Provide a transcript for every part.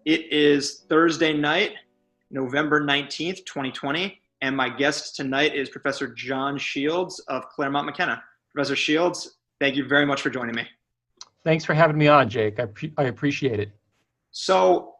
It is Thursday night, November 19th, 2020, and my guest tonight is Professor Jon Shields of Claremont McKenna. Professor Shields, thank you very much for joining me. Thanks for having me on, Jake. I appreciate it. So,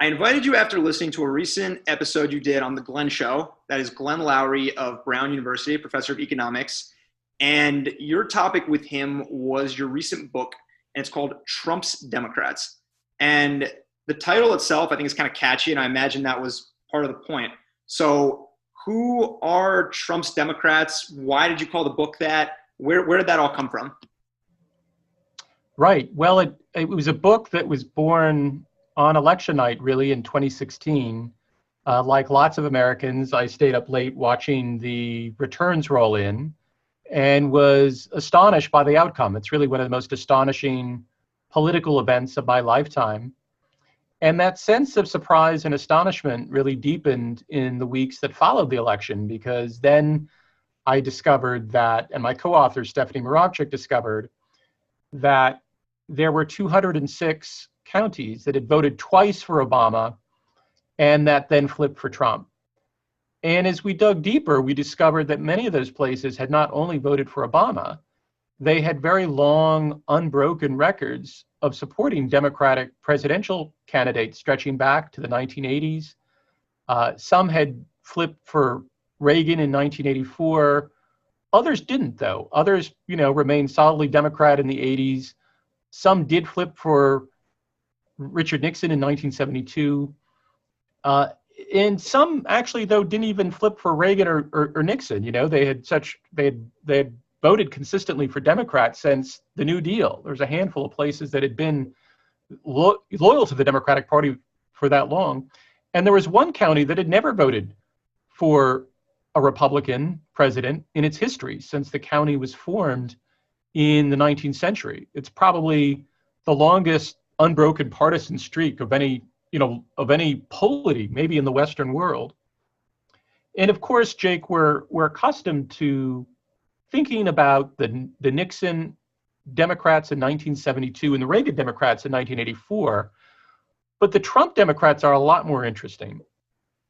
I invited you after listening to a recent episode you did on the Glenn Show. That is Glenn Loury of Brown University, professor of economics. And your topic with him was your recent book, and it's called Trump's Democrats. And the title itself, I think, is kind of catchy, and I imagine that was part of the point. So who are Trump's Democrats? Why did you call the book that? Where did that all come from? Right. Well, it was a book that was born on election night, really, in 2016. Like lots of Americans, I stayed up late watching the returns roll in and was astonished by the outcome. It's really one of the most astonishing political events of my lifetime. And that sense of surprise and astonishment really deepened in the weeks that followed the election, because then I discovered that, and my co-author, Stephanie Muravchik, discovered that there were 206 counties that had voted twice for Obama and that then flipped for Trump. And as we dug deeper, we discovered that many of those places had not only voted for Obama, they had very long, unbroken records of supporting Democratic presidential candidates stretching back to the 1980s. Some had flipped for Reagan in 1984. Others didn't, though. Others, remained solidly Democrat in the 80s. Some did flip for Richard Nixon in 1972. And some actually, though, didn't even flip for Reagan or Nixon. They had voted consistently for Democrats since the New Deal. There's a handful of places that had been loyal to the Democratic Party for that long. And there was one county that had never voted for a Republican president in its history since the county was formed in the 19th century. It's probably the longest unbroken partisan streak of any polity, maybe in the Western world. And of course, Jake, we're accustomed to thinking about the Nixon Democrats in 1972 and the Reagan Democrats in 1984, but the Trump Democrats are a lot more interesting.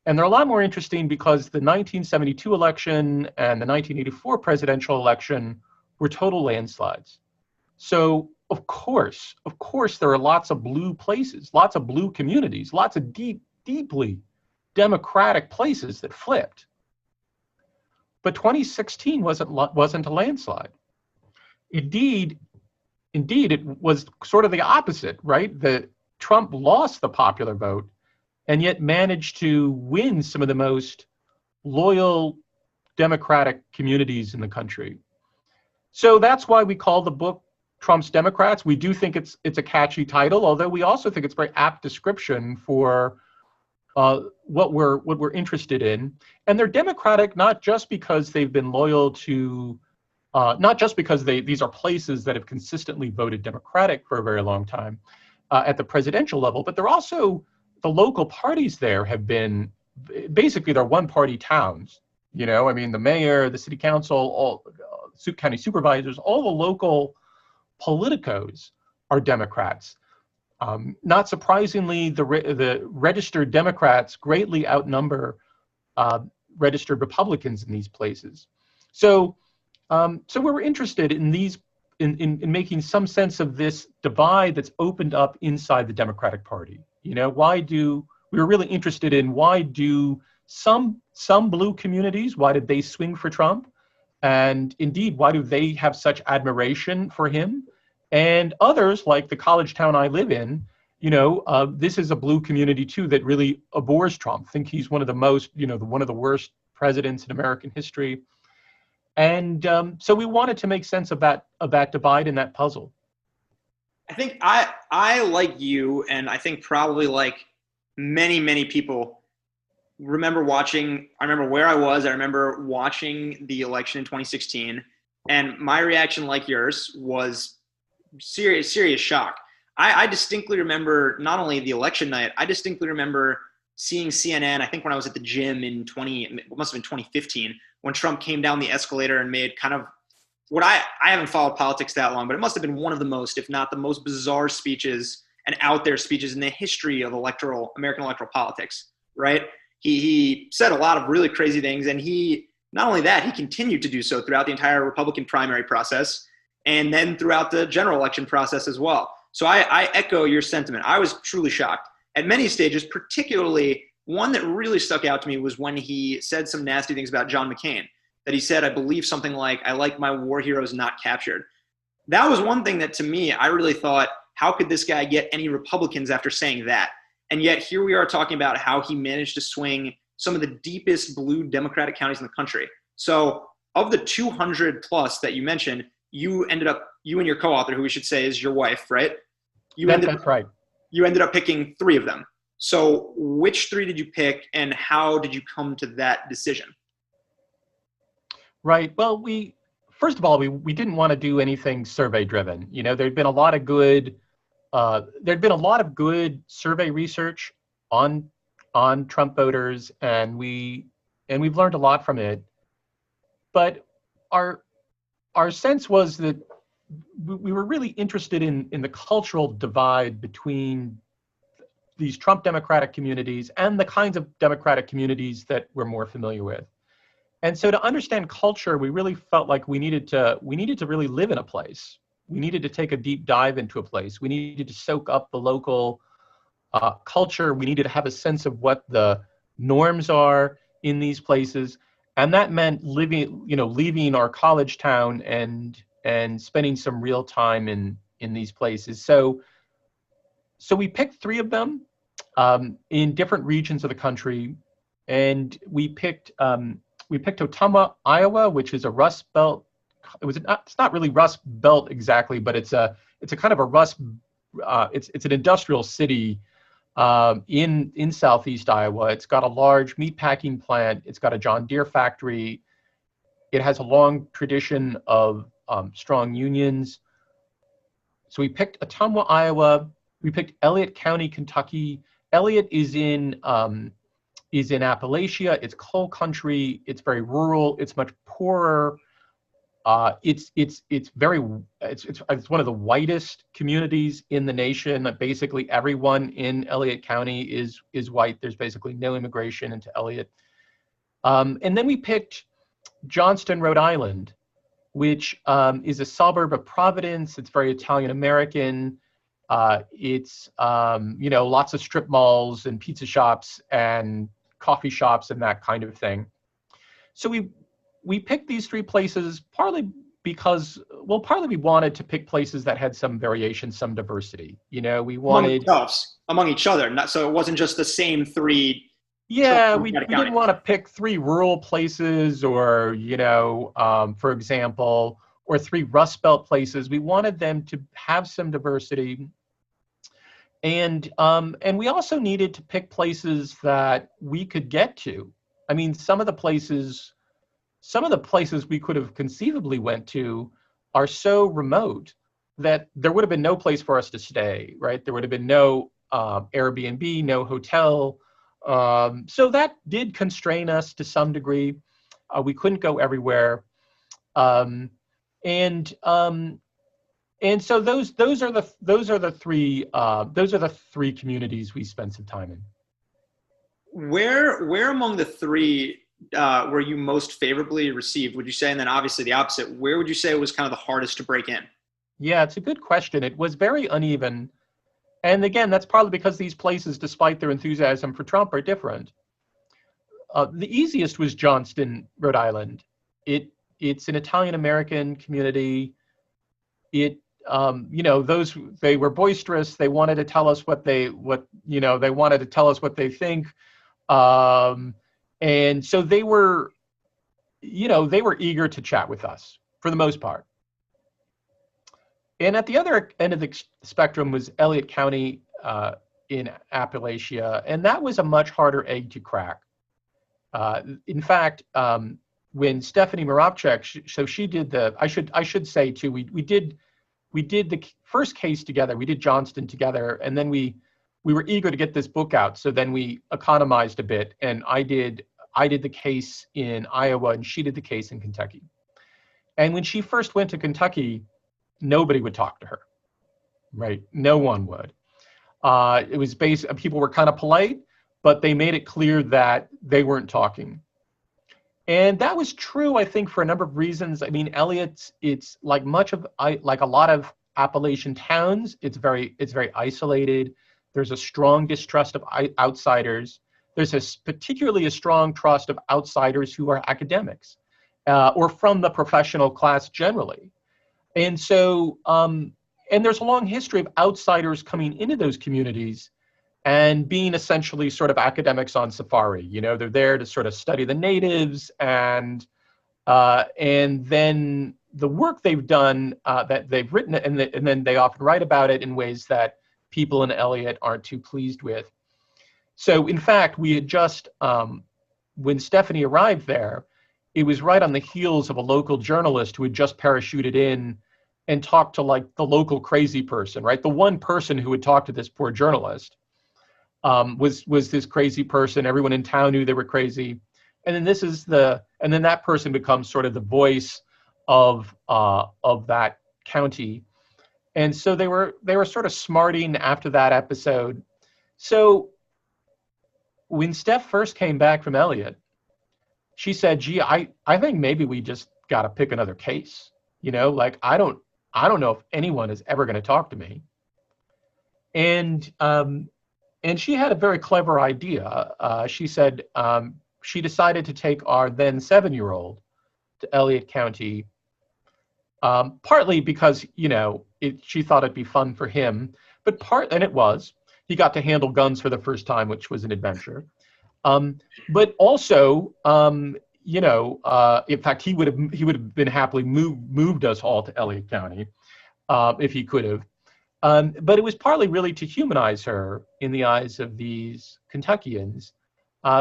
And they're a lot more interesting because the 1972 election and the 1984 presidential election were total landslides. So of course, there are lots of blue places, lots of blue communities, lots of deeply Democratic places that flipped. But 2016 wasn't a landslide. Indeed, it was sort of the opposite, right? That Trump lost the popular vote and yet managed to win some of the most loyal Democratic communities in the country. So that's why we call the book Trump's Democrats. We do think it's a catchy title, although we also think it's a very apt description for what we're interested in. And they're Democratic not just because they've been loyal to, not just because these are places that have consistently voted Democratic for a very long time at the presidential level, but they're also, the local parties there have been, basically they're one-party towns. The mayor, the city council, all county supervisors, all the local politicos are Democrats. Not surprisingly, the registered Democrats greatly outnumber registered Republicans in these places. So we're interested in in making some sense of this divide that's opened up inside the Democratic Party. We were really interested in why do some blue communities, why did they swing for Trump? And indeed, why do they have such admiration for him? And others, like the college town I live in, this is a blue community too that really abhors Trump, think he's one of the most, one of the worst presidents in American history. And so we wanted to make sense of that divide and that puzzle. I think I like you, and I think probably like many people, I remember where I was. I remember watching the election in 2016, and my reaction, like yours, was serious shock. I distinctly remember not only the election night, I distinctly remember seeing CNN, I think when I was at the gym it must have been 2015, when Trump came down the escalator and made kind of what I haven't followed politics that long, but it must have been one of the most, if not the most bizarre speeches and out there speeches in the history of American electoral politics, right? He said a lot of really crazy things, and not only that, he continued to do so throughout the entire Republican primary process and then throughout the general election process as well. So I echo your sentiment. I was truly shocked at many stages, particularly one that really stuck out to me was when he said some nasty things about John McCain, that he said, I believe something like, I like my war heroes not captured. That was one thing that to me, I really thought, how could this guy get any Republicans after saying that? And yet here we are talking about how he managed to swing some of the deepest blue Democratic counties in the country. So of the 200 plus that you mentioned, you and your co-author, who we should say is your wife, right? That's right. You ended up picking 3 of them. So which 3 did you pick, and how did you come to that decision? Right. Well, first of all, we didn't want to do anything survey driven. You know, there'd been a lot of good survey research on Trump voters, and we've learned a lot from it. But our sense was that we were really interested in the cultural divide between these Trump Democratic communities and the kinds of Democratic communities that we're more familiar with. And so to understand culture, we really felt like we needed to really live in a place. We needed to take a deep dive into a place. We needed to soak up the local culture. We needed to have a sense of what the norms are in these places. And that meant leaving our college town and spending some real time in these places. So we picked 3 of them in different regions of the country, and we picked Ottumwa, Iowa, which is a Rust Belt. It's not really Rust Belt exactly, but it's a kind of a Rust. It's an industrial city in southeast Iowa. It's got a large meatpacking plant. It's got a John Deere factory. It has a long tradition of strong unions. So we picked Ottumwa, Iowa. We picked Elliott County, Kentucky. Elliott is in Appalachia. It's coal country. It's very rural. It's much poorer. It's one of the whitest communities in the nation. Basically, everyone in Elliott County is white. There's basically no immigration into Elliott. And then we picked Johnston, Rhode Island, which is a suburb of Providence. It's very Italian American. It's lots of strip malls and pizza shops and coffee shops and that kind of thing. So we picked these 3 places partly because we wanted to pick places that had some variation, some diversity. You know, we wanted among each other, so it wasn't just the same 3. Yeah, we didn't want to pick 3 rural places or, for example, or 3 Rust Belt places. We wanted them to have some diversity. And we also needed to pick places that we could get to. I mean, some of the places we could have conceivably went to are so remote that there would have been no place for us to stay, right? There would have been no Airbnb, no hotel. So that did constrain us to some degree. We couldn't go everywhere. And so those are the 3 communities we spent some time in. Where among the 3 were you most favorably received, would you say? And then obviously the opposite, where would you say was kind of the hardest to break in? Yeah, it's a good question. It was very uneven. And again, that's probably because these places, despite their enthusiasm for Trump, are different. The easiest was Johnston, Rhode Island. It's an Italian American community. They were boisterous. They wanted to tell us what they think. And so they were eager to chat with us for the most part. And at the other end of the spectrum was Elliott County in Appalachia, and that was a much harder egg to crack. In fact, when Stephanie Muravchik, so she did I should say too, we did the first case together. We did Johnston together, and then we were eager to get this book out. So then we economized a bit, and I did the case in Iowa, and she did the case in Kentucky. And when she first went to Kentucky, nobody would talk to her, right? No one would. It was people were kind of polite, but they made it clear that they weren't talking. And that was true, I think, for a number of reasons. I mean, Elliott, it's like like a lot of Appalachian towns, it's very isolated. There's a strong distrust of outsiders. There's particularly a strong trust of outsiders who are academics or from the professional class generally. And so, and there's a long history of outsiders coming into those communities and being essentially sort of academics on safari. You know, they're there to sort of study the natives, and then the work they've done that they've written, and then they often write about it in ways that people in Elliott aren't too pleased with. So in fact, we had just, when Stephanie arrived there, it was right on the heels of a local journalist who had just parachuted in and talked to like the local crazy person, right? The one person who had talked to this poor journalist was this crazy person. Everyone in town knew they were crazy. And then and then that person becomes sort of the voice of that county. And so they were sort of smarting after that episode. So when Steph first came back from Elliott, she said, gee, I think maybe we just got to pick another case. You know, like, I don't know if anyone is ever going to talk to me. And she had a very clever idea. She said she decided to take our then 7-year-old to Elliott County, partly because, you know, she thought it'd be fun for him, and it was. He got to handle guns for the first time, which was an adventure. But also, you know, in fact, he would have been happily moved us all to Elliott County if he could have. But it was partly really to humanize her in the eyes of these Kentuckians,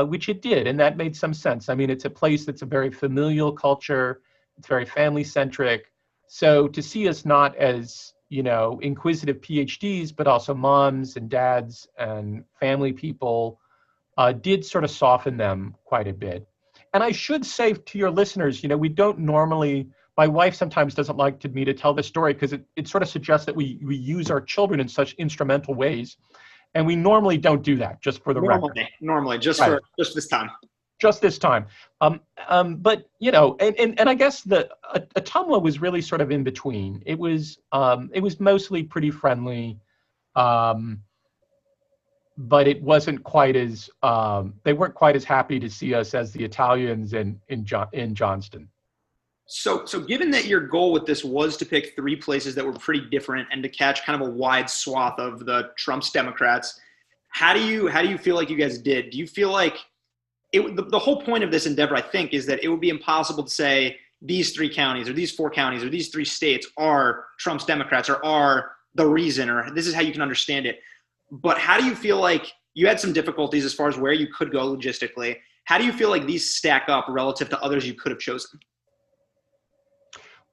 which it did, and that made some sense. I mean, it's a place that's a very familial culture. It's very family-centric. So to see us not as, you know, inquisitive PhDs, but also moms and dads and family people, did sort of soften them quite a bit. And I should say to your listeners, you know, we don't normally, my wife sometimes doesn't like me to tell this story because it sort of suggests that we use our children in such instrumental ways. And we normally don't do that, just for the record. Normally, just this time. Just this time. But, you know, and I guess Ottumwa was really sort of in between. It was mostly pretty friendly, but it wasn't quite as, they weren't quite as happy to see us as the Italians in Johnston. So given that your goal with this was to pick 3 places that were pretty different and to catch kind of a wide swath of the Trump's Democrats, how do you feel like you guys did? Do you feel like the whole point of this endeavor, I think, is that it would be impossible to say these 3 counties or these 4 counties or these 3 states are Trump's Democrats or are the reason, or this is how you can understand it. But how do you feel like you had some difficulties as far as where you could go logistically? How do you feel like these stack up relative to others you could have chosen?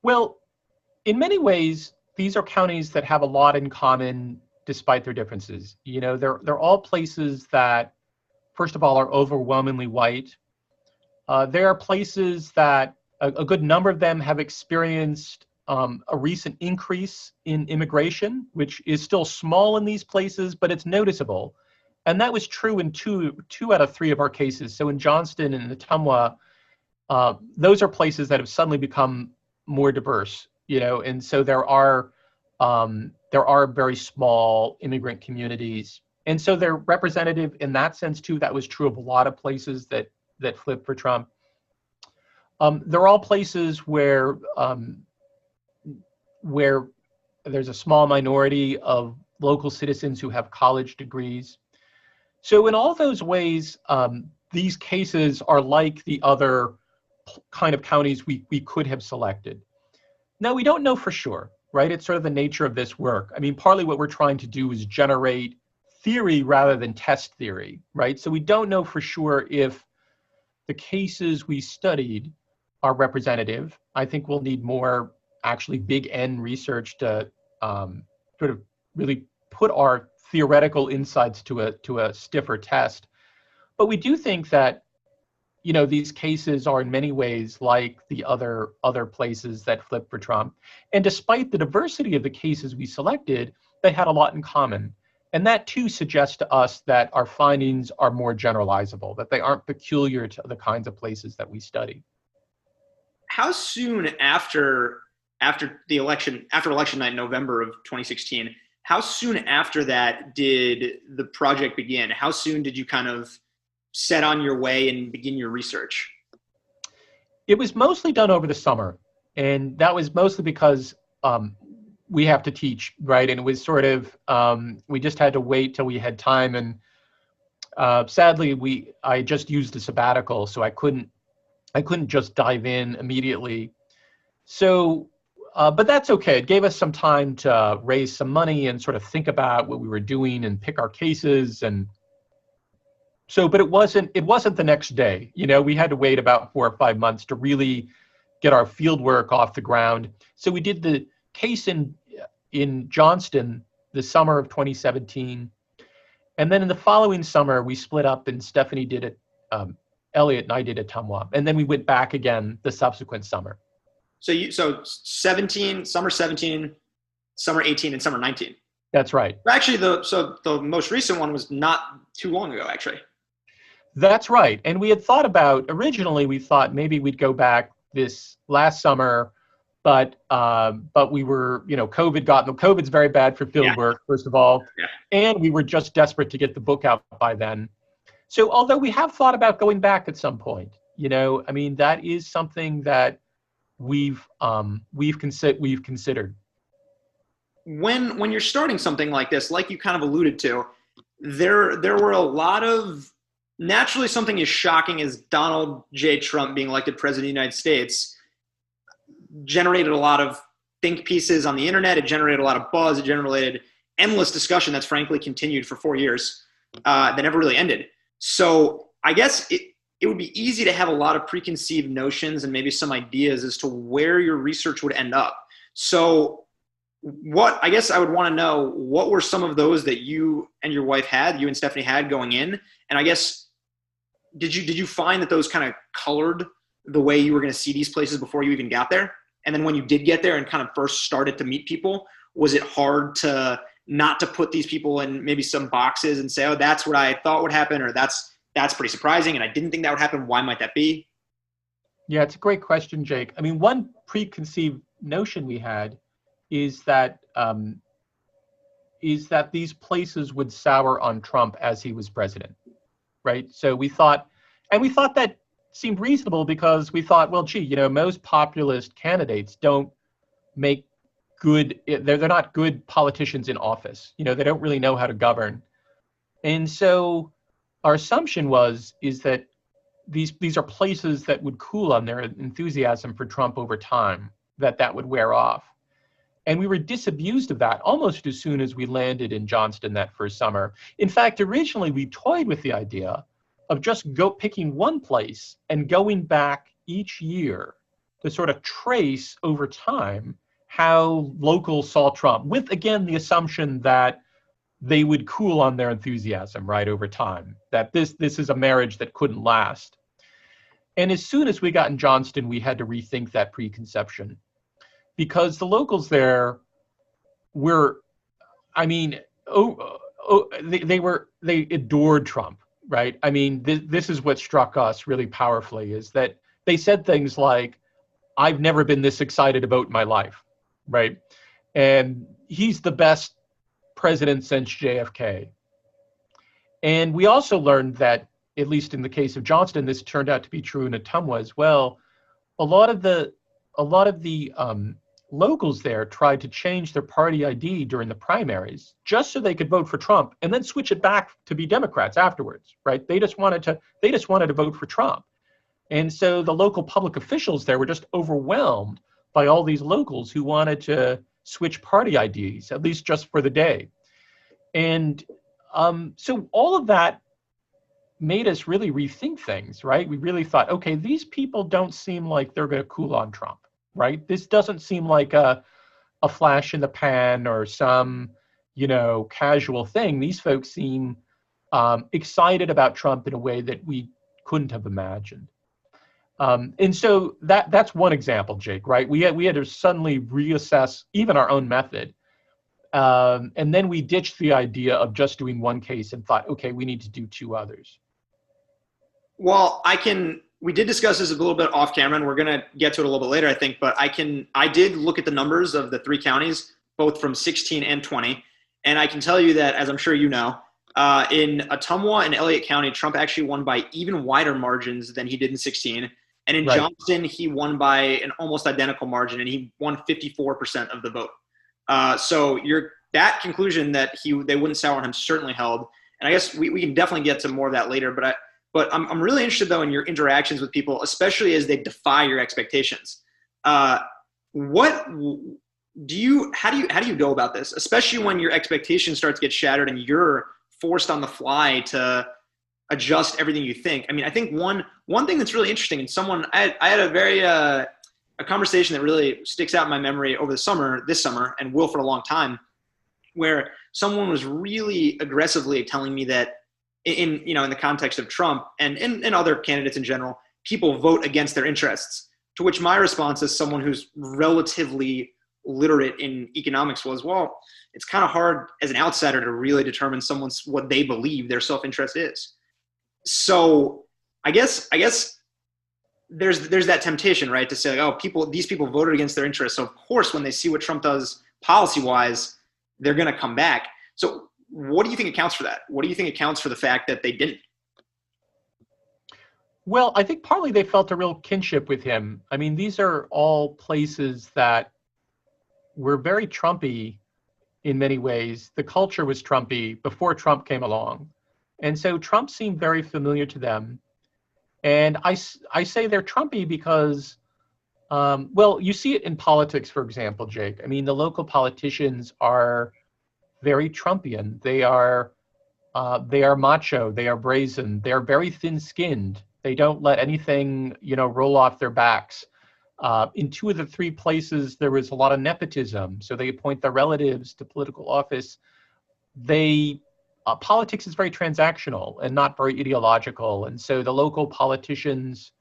Well, in many ways, these are counties that have a lot in common despite their differences. You know, they're all places that, first of all, are overwhelmingly white. There are places that a good number of them have experienced a recent increase in immigration, which is still small in these places, but it's noticeable. And that was true in two out of 3 of our cases. So in Johnston and Ottumwa, those are places that have suddenly become more diverse, you know, and so there are very small immigrant communities, and so they're representative in that sense too. That was true of a lot of places that flipped for Trump. They're all places where there's a small minority of local citizens who have college degrees. So in all those ways, these cases are like the other kind of counties we could have selected. Now, we don't know for sure, right? It's sort of the nature of this work. I mean, partly what we're trying to do is generate theory rather than test theory, right? So we don't know for sure if the cases we studied are representative. I think we'll need more actually big N research to sort of really put our theoretical insights to a stiffer test. But we do think that, you know, these cases are in many ways like the other places that flipped for Trump. And despite the diversity of the cases we selected, they had a lot in common. And that too suggests to us that our findings are more generalizable, that they aren't peculiar to the kinds of places that we study. How soon after election night in November of 2016, how soon after that did the project begin? How soon did you kind of set on your way and begin your research? It was mostly done over the summer, and that was mostly because we have to teach, right? And it was sort of, we just had to wait till we had time. And sadly, I just used a sabbatical, so I couldn't just dive in immediately. So, but that's okay. It gave us some time to raise some money and sort of think about what we were doing and pick our cases. And so, but it wasn't the next day. You know, we had to wait about 4 or 5 months to really get our field work off the ground. So we did the case in Johnston the summer of 2017. And then in the following summer, we split up and Stephanie did it, Elliott and I did Ottumwa. And then we went back again the subsequent summer. So 17, summer 17, summer 18, and summer 19. That's right. Actually, the most recent one was not too long ago, actually. That's right. And we had thought about, originally we thought maybe we'd go back this last summer, but we were, COVID's very bad for field work, first of all. Yeah. And we were just desperate to get the book out by then. So although we have thought about going back at some point, that is something that we've considered. When you're starting something like this, like you kind of alluded to, there were a lot of, naturally something as shocking as Donald J. Trump being elected president of the United States generated a lot of think pieces on the internet. It generated a lot of buzz. It generated endless discussion that's frankly continued for 4 years that never really ended. So I guess it would be easy to have a lot of preconceived notions and maybe some ideas as to where your research would end up. So I guess I would want to know, what were some of those that you and your wife had, you and Stephanie had going in? And I guess, did you find that those kind of colored the way you were going to see these places before you even got there? And then when you did get there and kind of first started to meet people, was it hard to not to put these people in maybe some boxes and say, oh, that's what I thought would happen, or that's pretty surprising and I didn't think that would happen. Why might that be? Yeah, it's a great question, Jake. One preconceived notion we had is that these places would sour on Trump as he was president, right? So we thought that seemed reasonable because we thought, well, gee, most populist candidates don't make good, they're not good politicians in office. They don't really know how to govern. And so our assumption is that these are places that would cool on their enthusiasm for Trump over time, that would wear off. And we were disabused of that almost as soon as we landed in Johnston that first summer. In fact, originally we toyed with the idea of just picking one place and going back each year to sort of trace over time how locals saw Trump, with, again, the assumption that they would cool on their enthusiasm, right, over time, that this is a marriage that couldn't last. And as soon as we got in Johnston, we had to rethink that preconception, because the locals there were, they adored Trump, right? This is what struck us really powerfully, is that they said things like, I've never been this excited about my life, right? And he's the best president since JFK. And we also learned that, at least in the case of Johnston, this turned out to be true in Ottumwa as well. A lot of the locals there tried to change their party ID during the primaries just so they could vote for Trump and then switch it back to be Democrats afterwards, right? They just wanted to vote for Trump. And so the local public officials there were just overwhelmed by all these locals who wanted to switch party IDs, at least just for the day. And so all of that made us really rethink things, right? We really thought, okay, these people don't seem like they're going to cool on Trump, right? This doesn't seem like a flash in the pan or some, casual thing. These folks seem excited about Trump in a way that we couldn't have imagined. And so that's one example, Jake, right? We had to suddenly reassess even our own method. And then we ditched the idea of just doing one case and thought, okay, we need to do two others. Well, we did discuss this a little bit off camera, and we're going to get to it a little bit later, I think, but I did look at the numbers of the three counties, both from 16 and 20. And I can tell you that, as I'm sure you know, in Ottumwa and Elliott County, Trump actually won by even wider margins than he did in 16. And in Johnston, he won by an almost identical margin, and he won 54% of the vote. So that conclusion that they wouldn't sour on him certainly held. And I guess we can definitely get to more of that later. But I'm really interested, though, in your interactions with people, especially as they defy your expectations. How do you go about this, especially when your expectation starts to get shattered and you're forced on the fly to adjust everything you think? I mean, I think one thing that's really interesting, and I had a conversation that really sticks out in my memory over this summer, and will for a long time, where someone was really aggressively telling me that in the context of Trump and other candidates in general, people vote against their interests. To which my response as someone who's relatively literate in economics was, well, it's kind of hard as an outsider to really determine what they believe their self-interest is. So I guess there's that temptation, right, to say, like, oh, these people voted against their interests. So of course, when they see what Trump does policy-wise, they're going to come back. So what do you think accounts for that? What do you think accounts for the fact that they didn't? Well, I think partly they felt a real kinship with him. I mean, these are all places that were very Trumpy in many ways. The culture was Trumpy before Trump came along. And so Trump seemed very familiar to them. And I say they're Trumpy because, well, you see it in politics, for example, Jake. I mean, the local politicians are very Trumpian. They are macho. They are brazen. They are very thin-skinned. They don't let anything, roll off their backs. In two of the three places, there was a lot of nepotism. So they appoint their relatives to political office. Politics is very transactional and not very ideological. And so the local politicians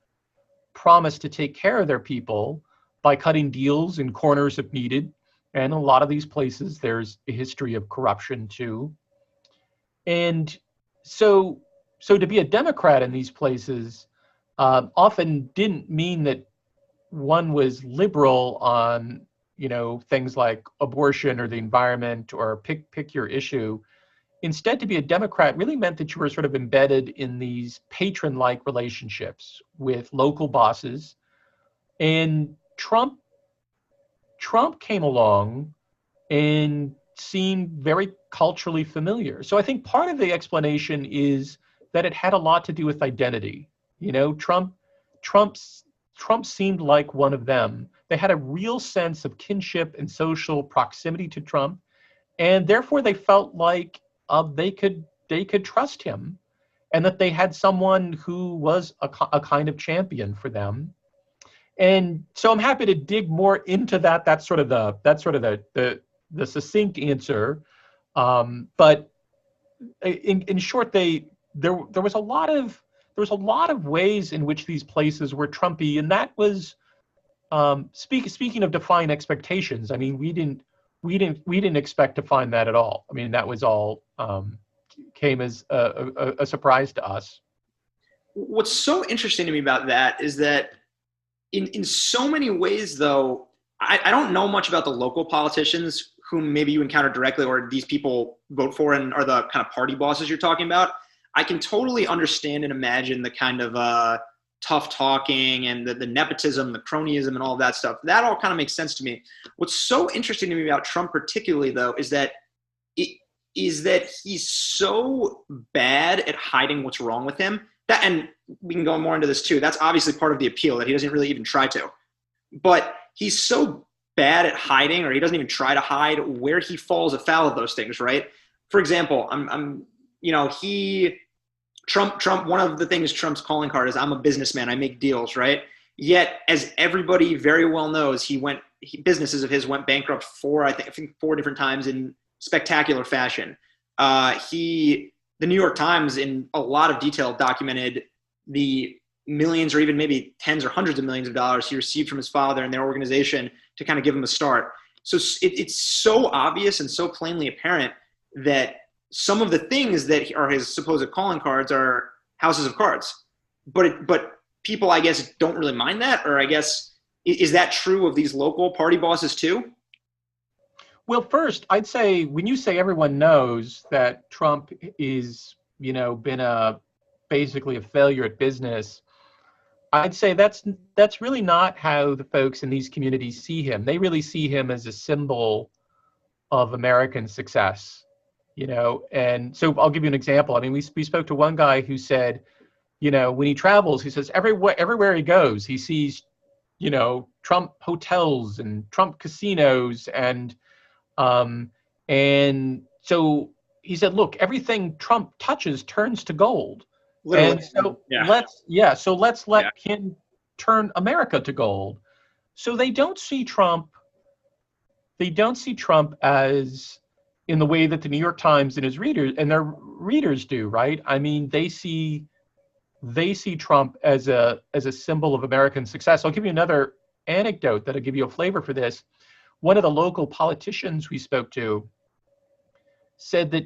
promise to take care of their people by cutting deals in corners if needed. And in a lot of these places, there's a history of corruption too. And so to be a Democrat in these places often didn't mean that one was liberal on, things like abortion or the environment or pick your issue. Instead, to be a Democrat really meant that you were sort of embedded in these patron-like relationships with local bosses. And Trump came along and seemed very culturally familiar. So I think part of the explanation is that it had a lot to do with identity. Trump seemed like one of them. They had a real sense of kinship and social proximity to Trump, and therefore they felt like they could trust him, and that they had someone who was a kind of champion for them. And so I'm happy to dig more into that. That's sort of the succinct answer. But in short, there was a lot of ways in which these places were Trumpy, and that was speaking of defying expectations. I mean, we didn't expect to find that at all. I mean, that was all came as a surprise to us. What's so interesting to me about that is that in so many ways, though, I don't know much about the local politicians whom maybe you encounter directly or these people vote for and are the kind of party bosses you're talking about. I can totally understand and imagine the kind of tough talking and the nepotism, the cronyism, and all of that stuff. That all kind of makes sense to me. What's so interesting to me about Trump particularly, though, is that he's so bad at hiding what's wrong with him. And we can go more into this too. That's obviously part of the appeal, that he doesn't really even try to. But he's so bad at hiding, or he doesn't even try to hide where he falls afoul of those things, right? For example, Trump, one of the things Trump's calling card is, I'm a businessman, I make deals, right? Yet, as everybody very well knows, businesses of his went bankrupt I think 4 different times in spectacular fashion. The New York Times, in a lot of detail, documented the millions or even maybe tens or hundreds of millions of dollars he received from his father and their organization to kind of give him a start. So it's so obvious and so plainly apparent that some of the things that are his supposed calling cards are houses of cards. But people, I guess, don't really mind that, or I guess, is that true of these local party bosses too? Well, first, I'd say when you say everyone knows that Trump is, been basically a failure at business, I'd say that's really not how the folks in these communities see him. They really see him as a symbol of American success, And so I'll give you an example. I mean, we spoke to one guy who said, when he travels, he says everywhere he goes, he sees, Trump hotels and Trump casinos, and so he said, look, everything Trump touches turns to gold. Literally. And so yeah. let's let him turn America to gold. So they don't see Trump as in the way that the New York Times and their readers do, right? I mean, they see Trump as a symbol of American success. I'll give you another anecdote that'll give you a flavor for this. One of the local politicians we spoke to said that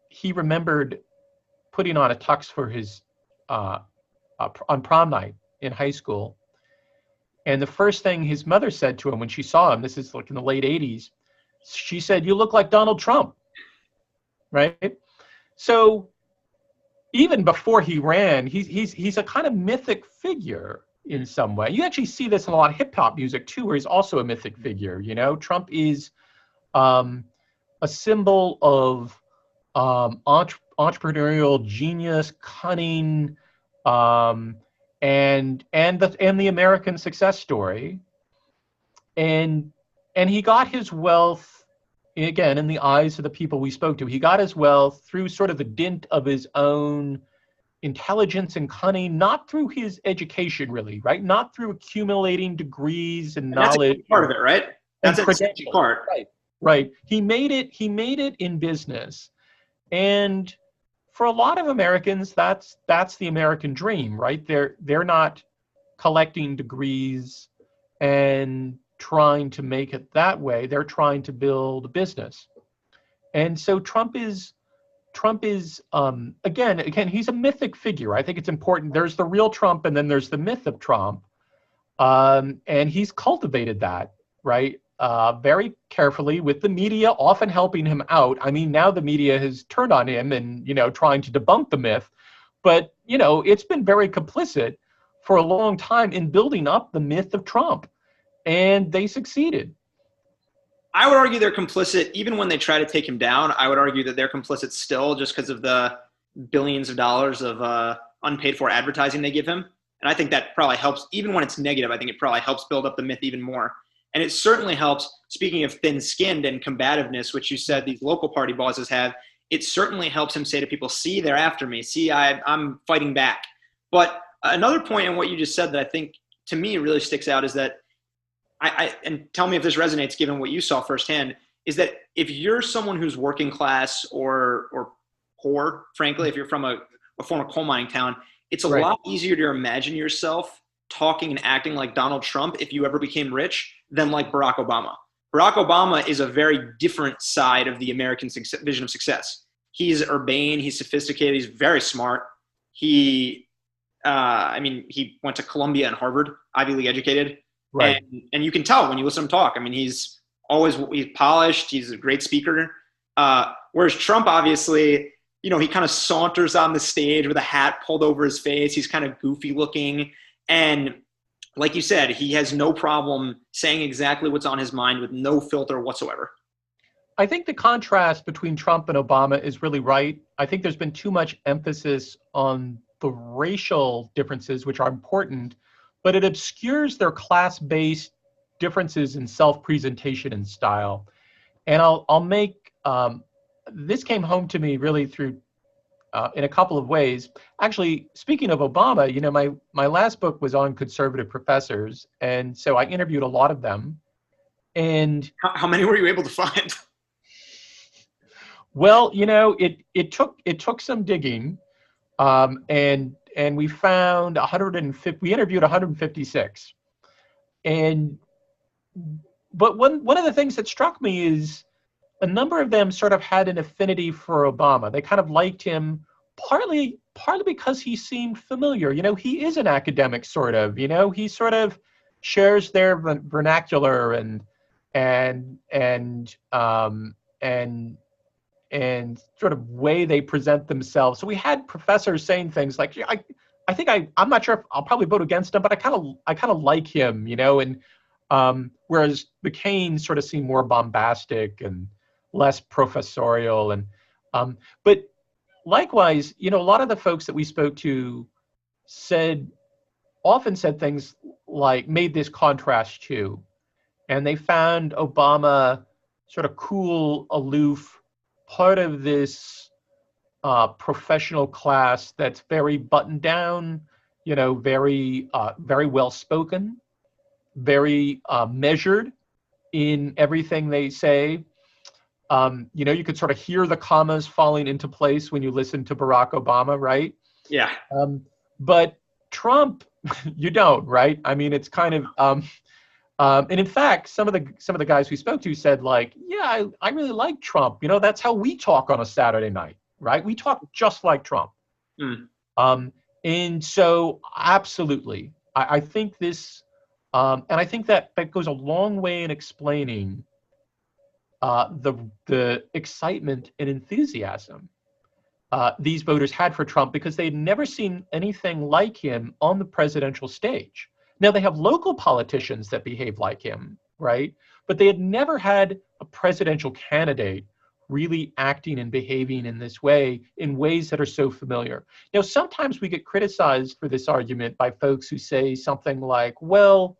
he remembered putting on a tux for his on prom night in high school, and the first thing his mother said to him when she saw him, this is like in the late 80s, she said, "You look like Donald Trump," right? So even before he ran, he's a kind of mythic figure in some way. You actually see this in a lot of hip hop music too, where he's also a mythic figure. Trump is a symbol of entrepreneurial genius, cunning, and the American success story. And he got his wealth, again, in the eyes of the people we spoke to. He got his wealth through sort of the dint of his own intelligence and cunning, not through his education, really, right? Not through accumulating degrees and knowledge. That's a part of it, right? That's a credential part. Right. He made it in business. And for a lot of Americans, that's the American dream, right? They're not collecting degrees and trying to make it that way. They're trying to build a business. And so Trump is again, he's a mythic figure. I think it's important. There's the real Trump, and then there's the myth of Trump. And he's cultivated that, right? Very carefully, with the media often helping him out. I mean, now the media has turned on him and, trying to debunk the myth. But, it's been very complicit for a long time in building up the myth of Trump. And they succeeded. I would argue they're complicit even when they try to take him down. I would argue that they're complicit still just because of the billions of dollars of unpaid for advertising they give him. And I think that probably helps. Even when it's negative, I think it probably helps build up the myth even more. And it certainly helps, speaking of thin-skinned and combativeness, which you said these local party bosses have, it certainly helps him say to people, see, they're after me. See, I'm fighting back. But another point in what you just said that I think to me really sticks out is that and tell me if this resonates given what you saw firsthand, is that if you're someone who's working class or poor, frankly, if you're from a former coal mining town, it's a lot easier to imagine yourself talking and acting like Donald Trump if you ever became rich than like Barack Obama. Barack Obama is a very different side of the American vision of success. He's urbane, he's sophisticated, he's very smart. He went to Columbia and Harvard, Ivy League educated. Right. And you can tell when you listen to him talk. I mean, he's polished. He's a great speaker. Whereas Trump, obviously, he kind of saunters on the stage with a hat pulled over his face. He's kind of goofy looking. And like you said, he has no problem saying exactly what's on his mind with no filter whatsoever. I think the contrast between Trump and Obama is really right. I think there's been too much emphasis on the racial differences, which are important, but it obscures their class-based differences in self-presentation and style. And I'll make, this came home to me really through, in a couple of ways. Actually, speaking of Obama, my last book was on conservative professors. And so I interviewed a lot of them. And how many were you able to find? Well, it took some digging, and we found 150. We interviewed 156, and but one of the things that struck me is a number of them sort of had an affinity for Obama. They kind of liked him partly because he seemed familiar. He is an academic, sort of. He sort of shares their vernacular and sort of way they present themselves. So we had professors saying things like, "Yeah, I'm not sure if I'll probably vote against him, but I kind of like him," and whereas McCain sort of seemed more bombastic and less professorial, and but likewise, a lot of the folks that we spoke to often said things like, made this contrast too, and they found Obama sort of cool, aloof, part of this professional class that's very buttoned down, very well spoken, very measured in everything they say. You could sort of hear the commas falling into place when you listen to Barack Obama, right? Yeah. But Trump, you don't, right? I mean, it's kind of, and in fact, some of the guys we spoke to said, like, yeah, I really like Trump. That's how we talk on a Saturday night, right? We talk just like Trump. And so, absolutely, I think this, and I think that goes a long way in explaining the excitement and enthusiasm these voters had for Trump, because they'd never seen anything like him on the presidential stage. Now, they have local politicians that behave like him, right? But they had never had a presidential candidate really acting and behaving in this way, in ways that are so familiar. Now, sometimes we get criticized for this argument by folks who say something like, well,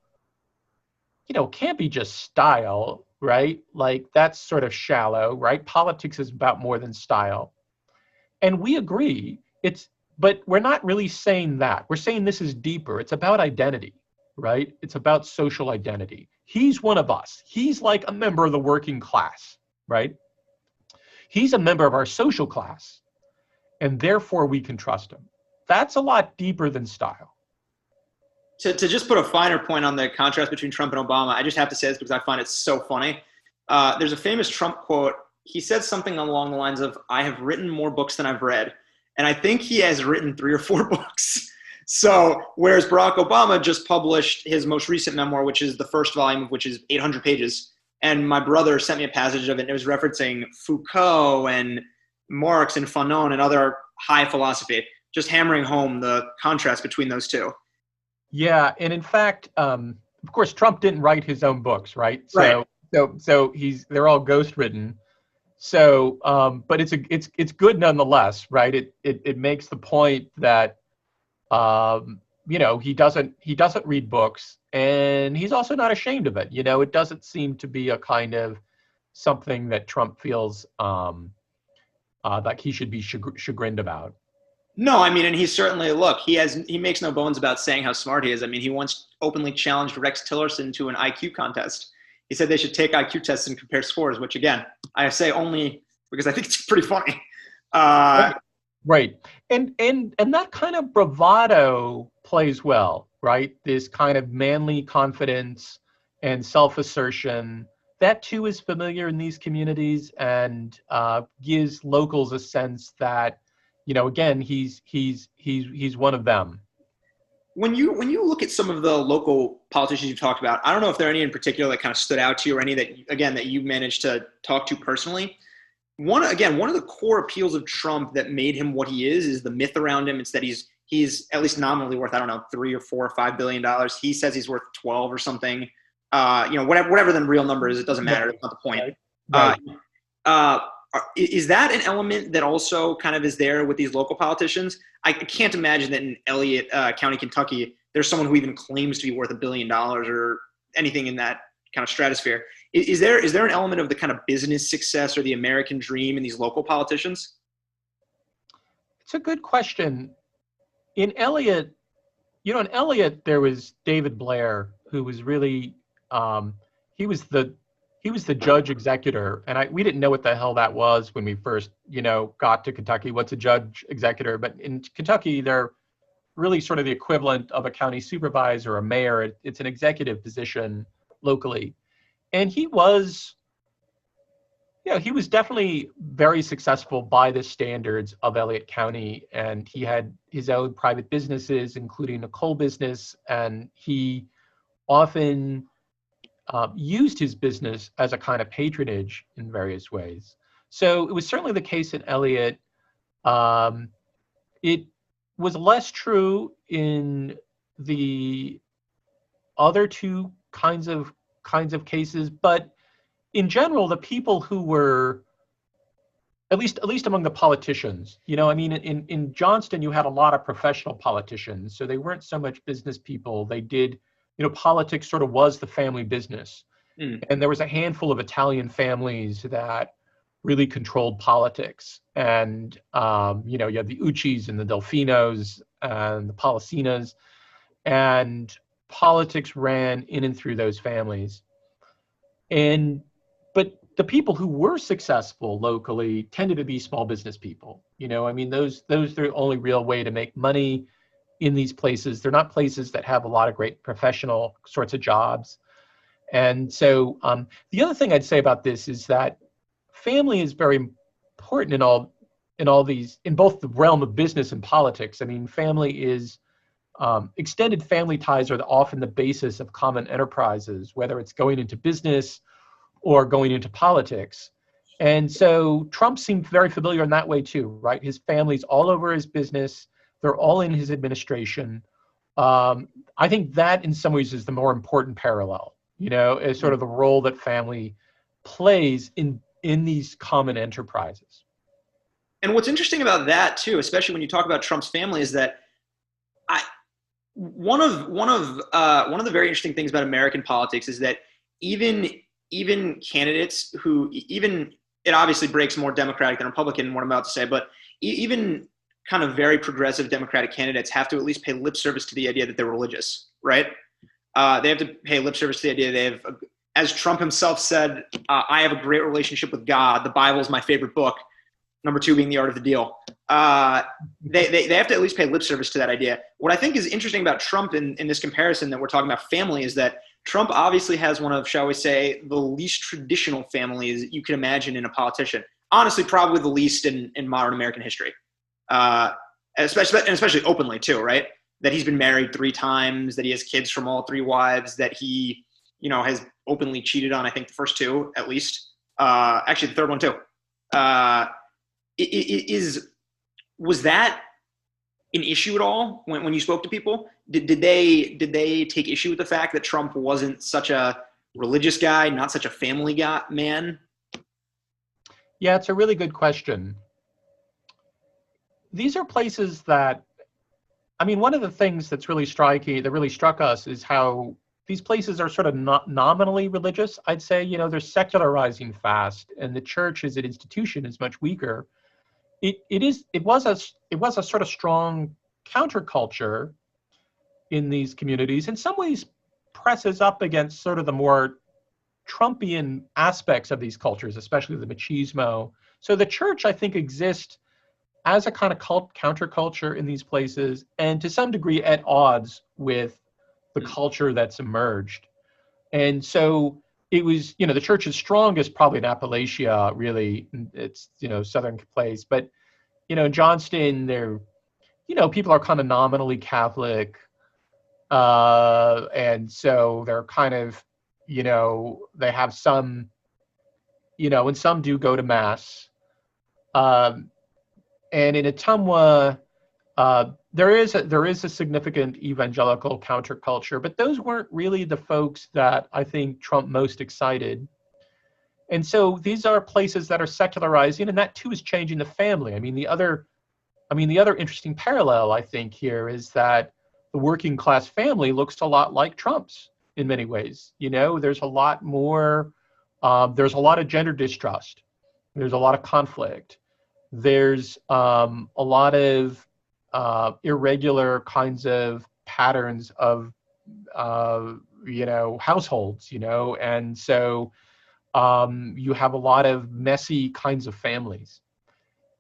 it can't be just style, right? Like, that's sort of shallow, right? Politics is about more than style. And we agree, but we're not really saying that. We're saying this is deeper. It's about identity, right? It's about social identity. He's one of us. He's like a member of the working class, right? He's a member of our social class, and therefore we can trust him. That's a lot deeper than style. To just put a finer point on the contrast between Trump and Obama, I just have to say this because I find it so funny. There's a famous Trump quote. He said something along the lines of, "I have written more books than I've read." And I think he has written 3 or 4 books. So whereas Barack Obama just published his most recent memoir, which is the first volume of which is 800 pages. And my brother sent me a passage of it, and it was referencing Foucault and Marx and Fanon and other high philosophy, just hammering home the contrast between those two. Yeah, and in fact, of course, Trump didn't write his own books, right? Right. So they're all ghostwritten. So, but it's good nonetheless, right? It makes the point that he doesn't read books, and he's also not ashamed of it. It doesn't seem to be a kind of something that Trump feels like he should be chagrined about. No, I mean, and he certainly, look, he makes no bones about saying how smart he is. I mean, he once openly challenged Rex Tillerson to an IQ contest. He said they should take IQ tests and compare scores, which, again, I say only because I think it's pretty funny. Right. And that kind of bravado plays well, right? This kind of manly confidence and self-assertion, that too is familiar in these communities, and gives locals a sense that, again, he's one of them. When you look at some of the local politicians you've talked about, I don't know if there are any in particular that kind of stood out to you, or any that you managed to talk to personally. One of the core appeals of Trump that made him what he is the myth around him. It's that he's at least nominally worth, I don't know, $3 or $4 or $5 billion. He says he's worth 12 or something. Whatever the real number is, it doesn't matter. That's not the point. Right. Is that an element that also kind of is there with these local politicians? I can't imagine that in Elliott County, Kentucky, there's someone who even claims to be worth $1 billion or anything in that kind of stratosphere. Is there an element of the kind of business success or the American dream in these local politicians? It's a good question. In Elliott, there was David Blair, who was really, he was the judge executor, and we didn't know what the hell that was when we first, got to Kentucky. What's a judge executor? But in Kentucky, they're really sort of the equivalent of a county supervisor or a mayor. It's an executive position locally. And he was, he was definitely very successful by the standards of Elliott County. And he had his own private businesses, including a coal business. And he often used his business as a kind of patronage in various ways. So it was certainly the case in Elliott. It was less true in the other two kinds of cases, but in general, the people who were, at least among the politicians, in Johnston, you had a lot of professional politicians, so they weren't so much business people. They did, politics sort of was the family business. And there was a handful of Italian families that really controlled politics. And, you had the Uccis and the Delfinos and the Policinas, and politics ran in and through those families. But the people who were successful locally tended to be small business people. Those are the only real way to make money in these places. They're not places that have a lot of great professional sorts of jobs. And so the other thing I'd say about this is that family is very important in both the realm of business and politics. Family is extended family ties are often the basis of common enterprises, whether it's going into business or going into politics. And so Trump seemed very familiar in that way too, right? His family's all over his business. They're all in his administration. I think that in some ways is the more important parallel, is sort of the role that family plays in these common enterprises. And what's interesting about that too, especially when you talk about Trump's family, is that one of the very interesting things about American politics is that even candidates who, it obviously breaks more Democratic than Republican, what I'm about to say, but even kind of very progressive Democratic candidates have to at least pay lip service to the idea that they're religious, right? They have to pay lip service to the idea they have, as Trump himself said, I have a great relationship with God. The Bible is my favorite book. Number 2 being The Art of the Deal. They have to at least pay lip service to that idea. What I think is interesting about Trump in this comparison that we're talking about family is that Trump obviously has one of, shall we say, the least traditional families you can imagine in a politician. Honestly, probably the least in modern American history. Especially openly too, right? That he's been married 3 times, that he has kids from all 3 wives, that he, has openly cheated on, I think, the first 2 at least. Actually, the third one too. Was that an issue at all when you spoke to people? Did they take issue with the fact that Trump wasn't such a religious guy, not such a family man? Yeah, it's a really good question. These are places that, one of the things that's really striking, that really struck us, is how these places are sort of not nominally religious. I'd say, they're secularizing fast, and the church as an institution is much weaker. It was a sort of strong counterculture in these communities. In some ways, presses up against sort of the more Trumpian aspects of these cultures, especially the machismo. So the church, I think, exists as a kind of counterculture in these places, and to some degree at odds with the culture that's emerged. And so it was, the church is strongest probably in Appalachia, really. It's, southern place. But, in Johnston, people are kind of nominally Catholic. And so they're kind of, they have some, and some do go to Mass. And in Ottumwa, there is a significant evangelical counterculture, but those weren't really the folks that I think Trump most excited. And so these are places that are secularizing, and that too is changing the family. The other interesting parallel I think here is that the working class family looks a lot like Trump's in many ways. There's a lot more, there's a lot of gender distrust. There's a lot of conflict. There's a lot of irregular kinds of patterns of, households, and so you have a lot of messy kinds of families.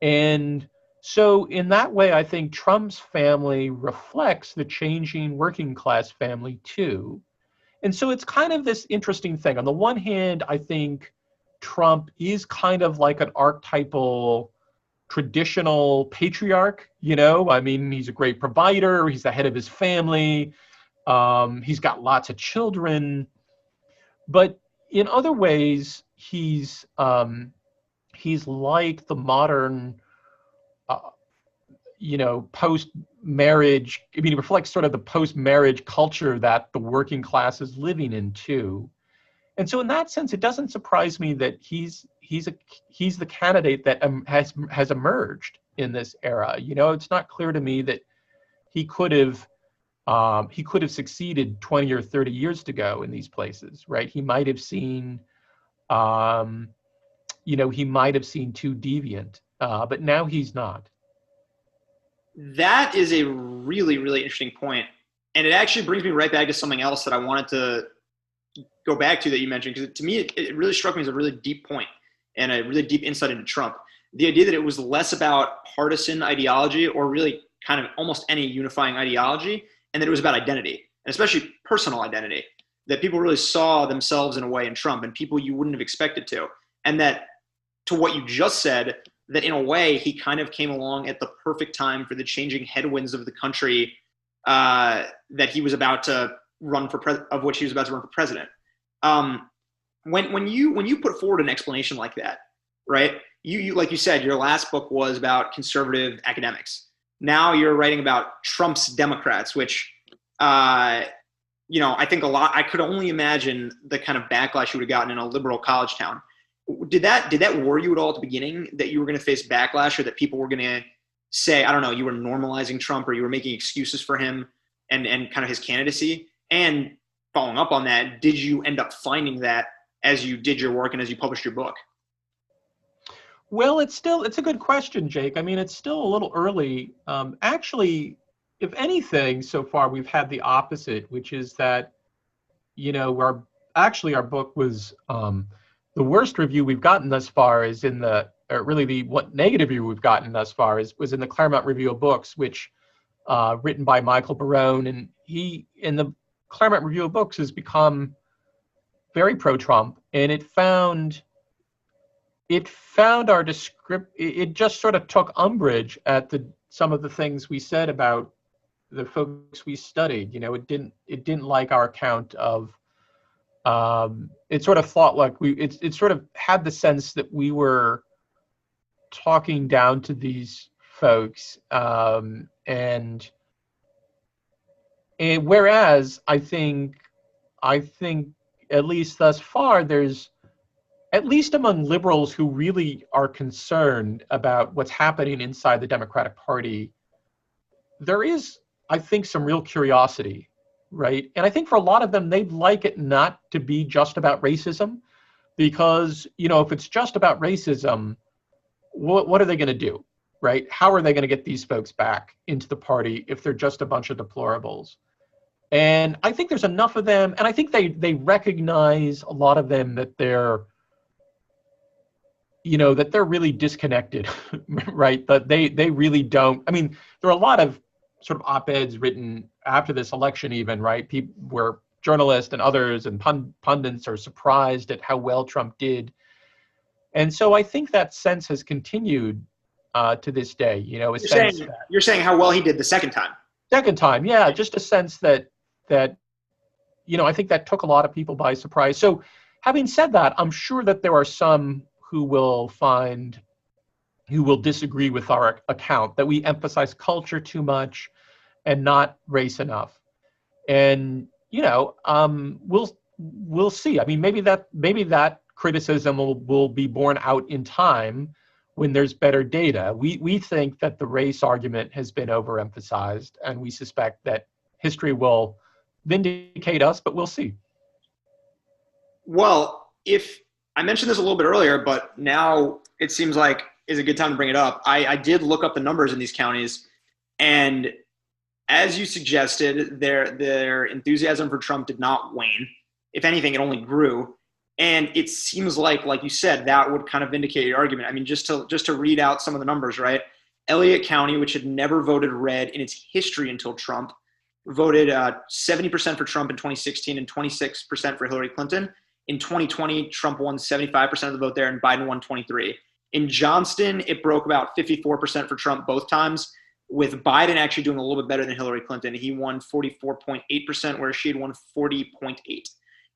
And so in that way, I think Trump's family reflects the changing working class family too. And so it's kind of this interesting thing. On the one hand, I think Trump is kind of like an archetypal traditional patriarch, you know? I mean, he's a great provider, he's the head of his family, he's got lots of children, but in other ways, he's like the modern, post-marriage, I mean, he reflects sort of the post-marriage culture that the working class is living in too. And so in that sense, it doesn't surprise me that he's the candidate that has emerged in this era. You know, it's not clear to me that he could have succeeded 20 or 30 years ago in these places, right? He might have seen, too deviant, but now he's not. That is a really, really interesting point. And it actually brings me right back to something else that I wanted to go back to that you mentioned, because to me, it really struck me as a really deep point and a really deep insight into Trump. The idea that it was less about partisan ideology or really kind of almost any unifying ideology, and that it was about identity, and especially personal identity, that people really saw themselves in a way in Trump and people you wouldn't have expected to. And that, to what you just said, that in a way he kind of came along at the perfect time for the changing headwinds of the country that he was about to run for of which he was about to run for president. When you put forward an explanation like that, right? You like you said, your last book was about conservative academics. Now you're writing about Trump's Democrats, which I think a lot. I could only imagine the kind of backlash you would have gotten in a liberal college town. Did that worry you at all at the beginning, that you were going to face backlash, or that people were going to say, I don't know, you were normalizing Trump, or you were making excuses for him and kind of his candidacy? And following up on that, did you end up finding that as you did your work and as you published your book? Well, it's a good question, Jake. I mean, it's still a little early. Actually, if anything, so far we've had the opposite, which is that, our book was, the worst review we've gotten thus far is in what negative review we've gotten thus far was in the Claremont Review of Books, which written by Michael Barone, and he in the Claremont Review of Books has become very pro-Trump, and it found our it just sort of took umbrage at some of the things we said about the folks we studied. It didn't like our account of. It sort of thought like it sort of had the sense that we were talking down to these folks, and whereas I think at least thus far, there's, at least among liberals who really are concerned about what's happening inside the Democratic Party, there is, I think, some real curiosity, right? And I think for a lot of them, they'd like it not to be just about racism, because, if it's just about racism, what are they going to do, right? How are they going to get these folks back into the party if they're just a bunch of deplorables? And I think there's enough of them, and I think they recognize, a lot of them, that they're really disconnected, right? That they really don't. I mean, there are a lot of sort of op-eds written after this election even, right? People, where journalists and others and pundits are surprised at how well Trump did. And so I think that sense has continued to this day, You're saying how well he did the second time. Second time, yeah, just a sense that I think that took a lot of people by surprise. So having said that, I'm sure that there are some who will disagree with our account, that we emphasize culture too much and not race enough. And we'll see. I mean, maybe that criticism will be borne out in time when there's better data. We think that the race argument has been overemphasized, and we suspect that history will vindicate us, but we'll see. Well, if I mentioned this a little bit earlier, but now it seems like is a good time to bring it up. I did look up the numbers in these counties, and as you suggested, their enthusiasm for Trump did not wane. If anything, it only grew. And it seems like you said, that would kind of vindicate your argument. I mean, just to read out some of the numbers, right? Elliott County, which had never voted red in its history until Trump, voted 70% for Trump in 2016 and 26% for Hillary Clinton. In 2020, Trump won 75% of the vote there, and Biden won 23%. In Johnston, it broke about 54% for Trump both times, with Biden actually doing a little bit better than Hillary Clinton. He won 44.8%, whereas she had won 40.8%.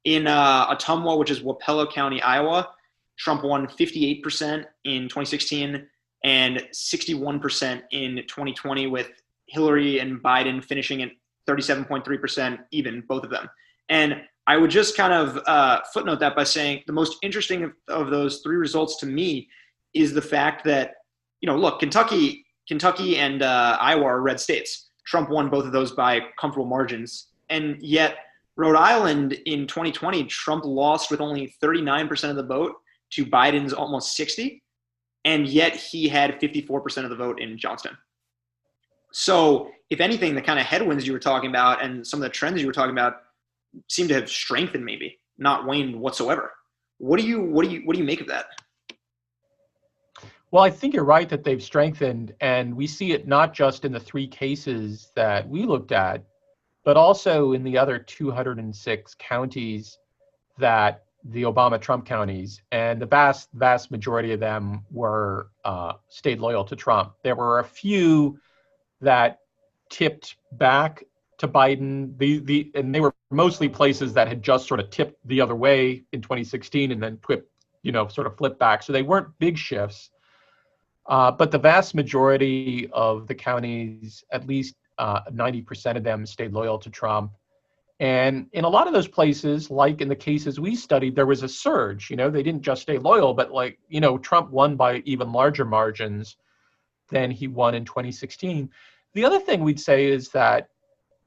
In Ottumwa, which is Wapello County, Iowa, Trump won 58% in 2016 and 61% in 2020, with Hillary and Biden finishing at 37.3% even, both of them. And I would just kind of footnote that by saying the most interesting of those three results to me is the fact that, look, Kentucky and Iowa are red states. Trump won both of those by comfortable margins. And yet Rhode Island in 2020, Trump lost with only 39% of the vote to Biden's almost 60%. And yet he had 54% of the vote in Johnston. So if anything, the kind of headwinds you were talking about and some of the trends you were talking about seem to have strengthened, maybe not waned whatsoever. What do you make of that? Well, I think you're right that they've strengthened, and we see it not just in the three cases that we looked at, but also in the other 206 counties that the Obama-Trump counties, and the vast majority of them were stayed loyal to Trump. There were a few that tipped back to Biden. And they were mostly places that had just sort of tipped the other way in 2016 and then sort of flipped back. So they weren't big shifts. But the vast majority of the counties, at least 90% of them, stayed loyal to Trump. And in a lot of those places, like in the cases we studied, there was a surge. They didn't just stay loyal, but Trump won by even larger margins than he won in 2016. The other thing we'd say is that,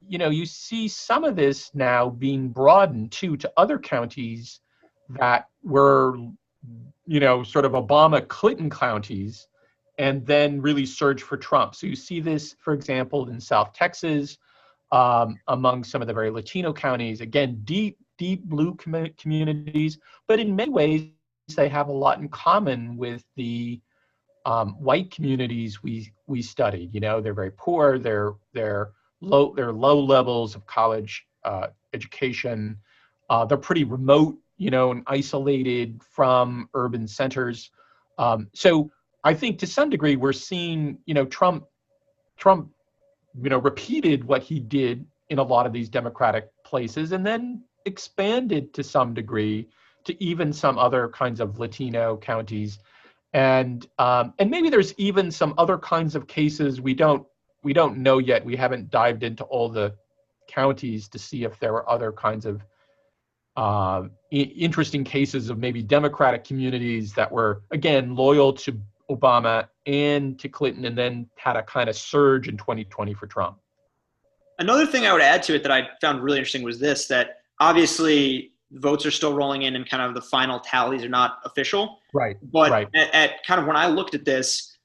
you see some of this now being broadened too to other counties that were, sort of Obama-Clinton counties, and then really surge for Trump. So you see this, for example, in South Texas, among some of the very Latino counties, again, deep blue communities, but in many ways, they have a lot in common with the white communities we studied. They're very poor, they're low levels of college education, they're pretty remote, and isolated from urban centers. So I think to some degree we're seeing, Trump, repeated what he did in a lot of these Democratic places, and then expanded to some degree to even some other kinds of Latino counties, and maybe there's even some other kinds of cases we don't know yet. We haven't dived into all the counties to see if there were other kinds of interesting cases of maybe Democratic communities that were, again, loyal to Obama and to Clinton, and then had a kind of surge in 2020 for Trump. Another thing I would add to it that I found really interesting was this, that obviously votes are still rolling in and kind of the final tallies are not official. Right. But right. At kind of when I looked at this,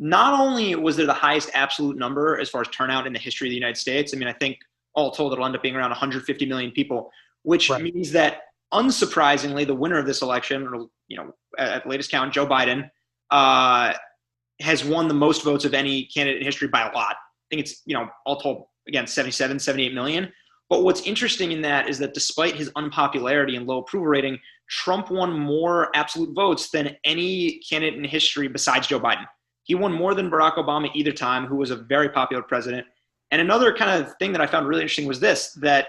not only was there the highest absolute number as far as turnout in the history of the United States, I mean, I think all told it'll end up being around 150 million people, which right. means that unsurprisingly, the winner of this election, at the latest count, Joe Biden, has won the most votes of any candidate in history by a lot. I think it's, all told, again, 77, 78 million. But what's interesting in that is that despite his unpopularity and low approval rating, Trump won more absolute votes than any candidate in history besides Joe Biden. He won more than Barack Obama either time, who was a very popular president. And another kind of thing that I found really interesting was this, that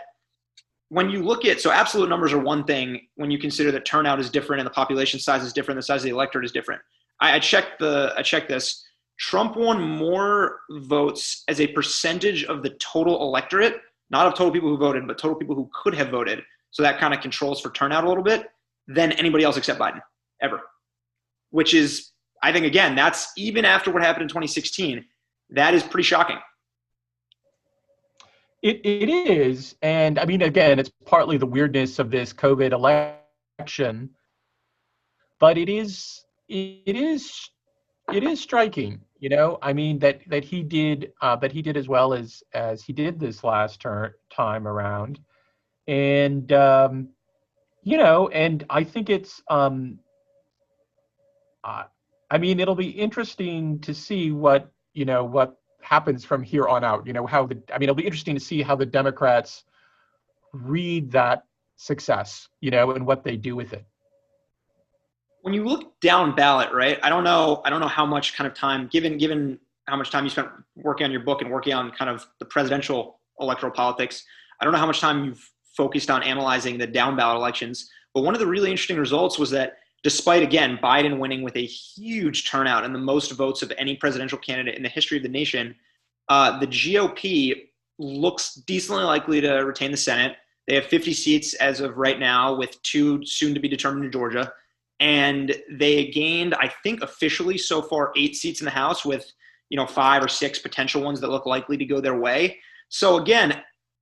when you look at, so absolute numbers are one thing when you consider that turnout is different and the population size is different, the size of the electorate is different. I checked this. Trump won more votes as a percentage of the total electorate, not of total people who voted, but total people who could have voted. So that kind of controls for turnout a little bit, than anybody else except Biden, ever. Which is, I think, again, that's even after what happened in 2016, that is pretty shocking. It is. And I mean, again, it's partly the weirdness of this COVID election, but it is striking, I mean, that he did as well as he did this last time around. And, and I think it's, I mean, it'll be interesting to see what happens from here on out. It'll be interesting to see how the Democrats read that success, and what they do with it. When you look down ballot, right? I don't know how much kind of time, given how much time you spent working on your book and working on kind of the presidential electoral politics, I don't know how much time you've focused on analyzing the down ballot elections. But one of the really interesting results was that despite, again, Biden winning with a huge turnout and the most votes of any presidential candidate in the history of the nation, the GOP looks decently likely to retain the Senate. They have 50 seats as of right now, with 2 soon to be determined in Georgia. And they gained, I think officially so far, 8 seats in the House, with 5 or 6 potential ones that look likely to go their way. So again,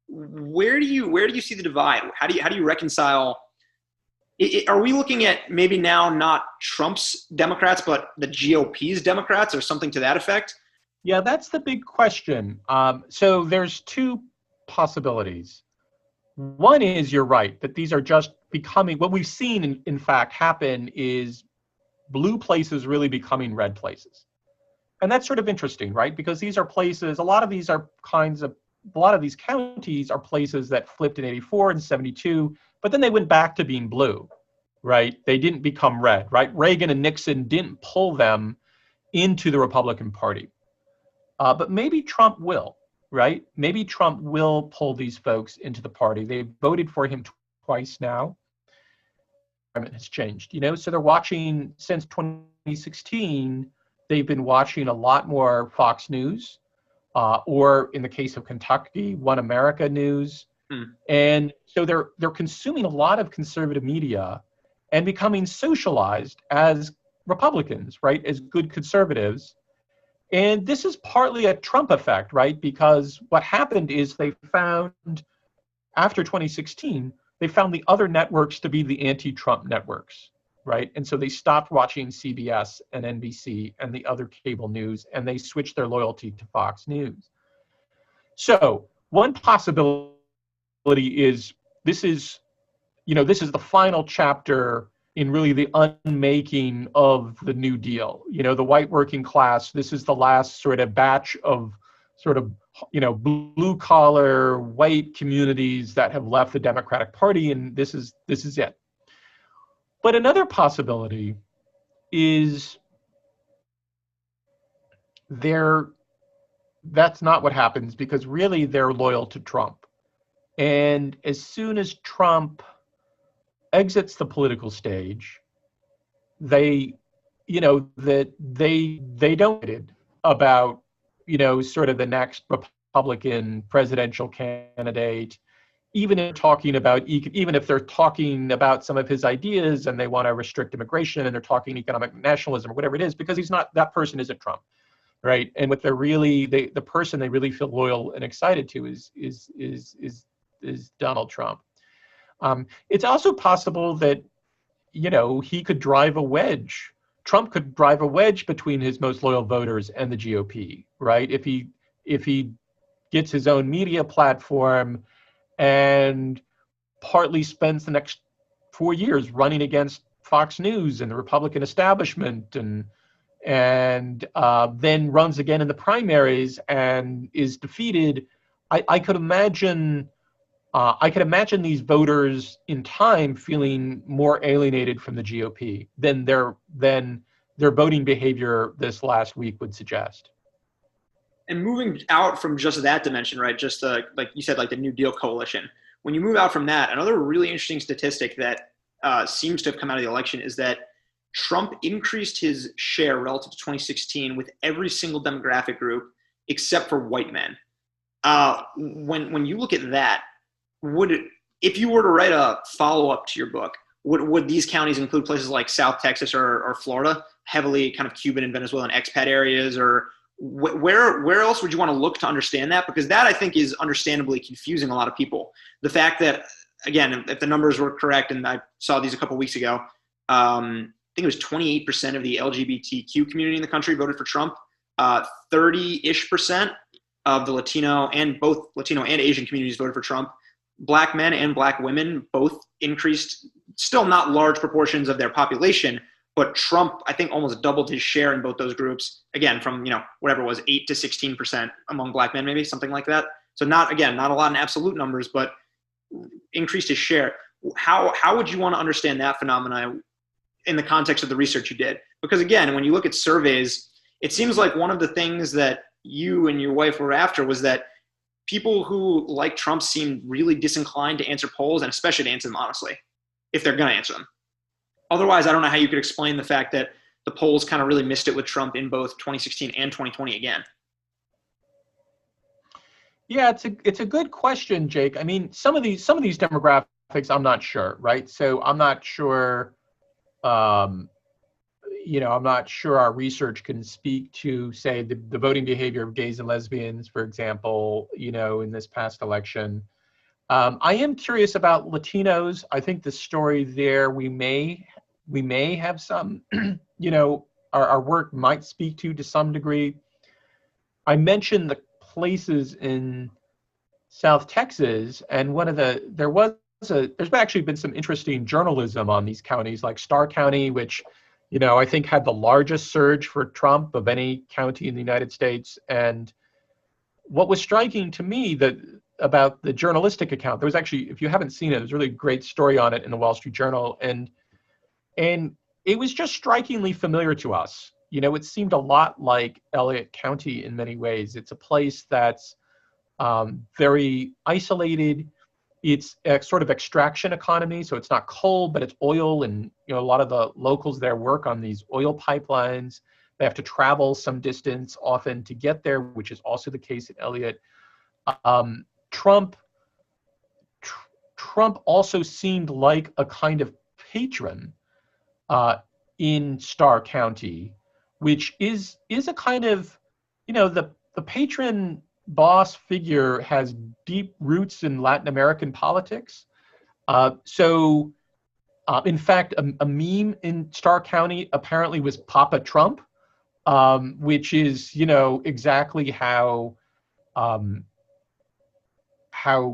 where do you see the divide? How do you reconcile? Are we looking at maybe now not Trump's Democrats, but the GOP's Democrats, or something to that effect? Yeah, that's the big question. So there's 2 possibilities. One is, you're right, that these are just becoming, what we've seen in fact happen is blue places really becoming red places. And that's sort of interesting, right? Because these are places, a lot of these counties are places that flipped in 84 and 72, but then they went back to being blue, right? They didn't become red, right? Reagan and Nixon didn't pull them into the Republican Party. But maybe Trump will, right? Maybe Trump will pull these folks into the party. They voted for him twice now. It has changed, so they're watching, since 2016, they've been watching a lot more Fox News, or in the case of Kentucky, One America News. And so they're consuming a lot of conservative media and becoming socialized as Republicans, right, as good conservatives. And this is partly a Trump effect, right? Because what happened is they found, after 2016, they found the other networks to be the anti-Trump networks, right? And so they stopped watching CBS and NBC and the other cable news, and they switched their loyalty to Fox News. So one possibility is this is the final chapter in really the unmaking of the New Deal. The white working class, this is the last sort of batch of blue collar white communities that have left the Democratic Party, and this is it. But another possibility is that's not what happens, because really they're loyal to Trump. And as soon as Trump exits the political stage, they don't about sort of the next Republican presidential candidate, even if they're talking about some of his ideas and they want to restrict immigration and they're talking economic nationalism or whatever it is, because that person isn't Trump, right? And what the person they really feel loyal and excited to is Donald Trump. It's also possible that he could drive a wedge. Trump could drive a wedge between his most loyal voters and the GOP, right? If he gets his own media platform and partly spends the next 4 years running against Fox News and the Republican establishment, and then runs again in the primaries and is defeated, I could imagine these voters in time feeling more alienated from the GOP than their voting behavior this last week would suggest. And moving out from just that dimension, right? Just like you said, like the New Deal coalition. When you move out from that, another really interesting statistic that seems to have come out of the election is that Trump increased his share relative to 2016 with every single demographic group except for white men. When you look at that, if you were to write a follow-up to your book, would these counties include places like South Texas or Florida, heavily kind of Cuban and Venezuelan expat areas, or where else would you want to look to understand that? Because that, I think, is understandably confusing a lot of people. The fact that, again, if the numbers were correct, and I saw these a couple of weeks ago, I think it was 28% of the LGBTQ community in the country voted for Trump. 30-ish% of the Latino and Asian communities voted for Trump. Black men and black women both increased, still not large proportions of their population, but Trump, I think, almost doubled his share in both those groups. Again, from, whatever it was, 8 to 16% among black men, maybe something like that. So not a lot in absolute numbers, but increased his share. How would you want to understand that phenomenon in the context of the research you did? Because again, when you look at surveys, it seems like one of the things that you and your wife were after was that people who like Trump seemed really disinclined to answer polls, and especially to answer them honestly, if they're going to answer them. Otherwise, I don't know how you could explain the fact that the polls kind of really missed it with Trump in both 2016 and 2020 again. Yeah, it's a good question, Jake. I mean, some of these demographics, I'm not sure, right? So I'm not sure, I'm not sure our research can speak to, say, the voting behavior of gays and lesbians, for example, in this past election. I am curious about Latinos. I think the story there, we may have some, our work might speak to some degree. I mentioned the places in South Texas, and there's actually been some interesting journalism on these counties, like Starr County, which, I think had the largest surge for Trump of any county in the United States. And what was striking to me about the journalistic account, there was actually, if you haven't seen it, there's a really great story on it in the Wall Street Journal, and it was just strikingly familiar to us. It seemed a lot like Elliott County in many ways. It's a place that's very isolated. It's a sort of extraction economy, so it's not coal, but it's oil, and a lot of the locals there work on these oil pipelines. They have to travel some distance often to get there, which is also the case at Elliott. Trump also seemed like a kind of patron in Starr County, which is a kind of, the patron boss figure has deep roots in Latin American politics. So in fact, a meme in Starr County apparently was Papa Trump, which is, exactly how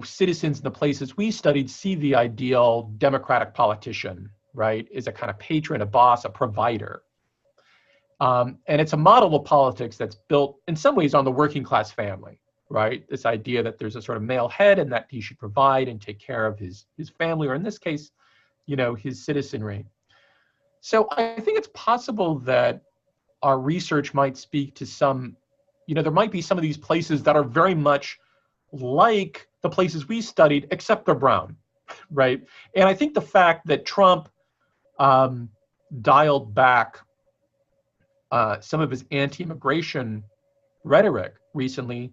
citizens in the places we studied see the ideal Democratic politician, right? Is a kind of patron, a boss, a provider. And it's a model of politics that's built in some ways on the working class family, right? This idea that there's a sort of male head and that he should provide and take care of his family, or in this case, his citizenry. So I think it's possible that our research might speak to some, there might be some of these places that are very much like the places we studied, except they're brown, right? And I think the fact that Trump dialed back some of his anti-immigration rhetoric recently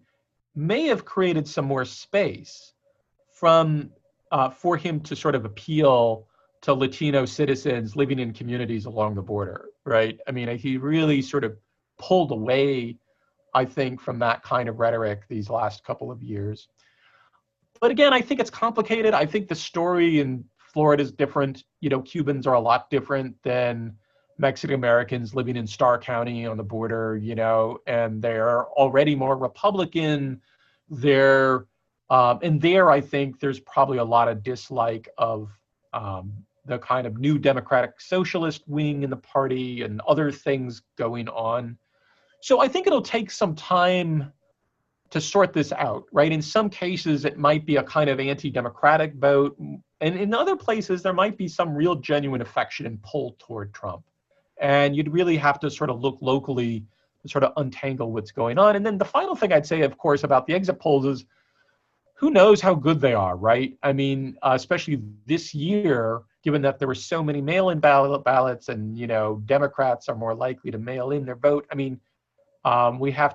may have created some more space for him to sort of appeal to Latino citizens living in communities along the border, right? I mean, he really sort of pulled away, I think, from that kind of rhetoric these last couple of years. But again, I think it's complicated. I think the story in Florida is different. Cubans are a lot different than Mexican Americans living in Starr County on the border, and they're already more Republican. And there, I think there's probably a lot of dislike of the kind of new Democratic Socialist wing in the party and other things going on. So I think it'll take some time to sort this out, right? In some cases, it might be a kind of anti-democratic vote. And in other places, there might be some real genuine affection and pull toward Trump. And you'd really have to sort of look locally to sort of untangle what's going on. And then the final thing I'd say, of course, about the exit polls is who knows how good they are, right? I mean, especially this year, given that there were so many mail-in ballots and, Democrats are more likely to mail in their vote. I mean, we have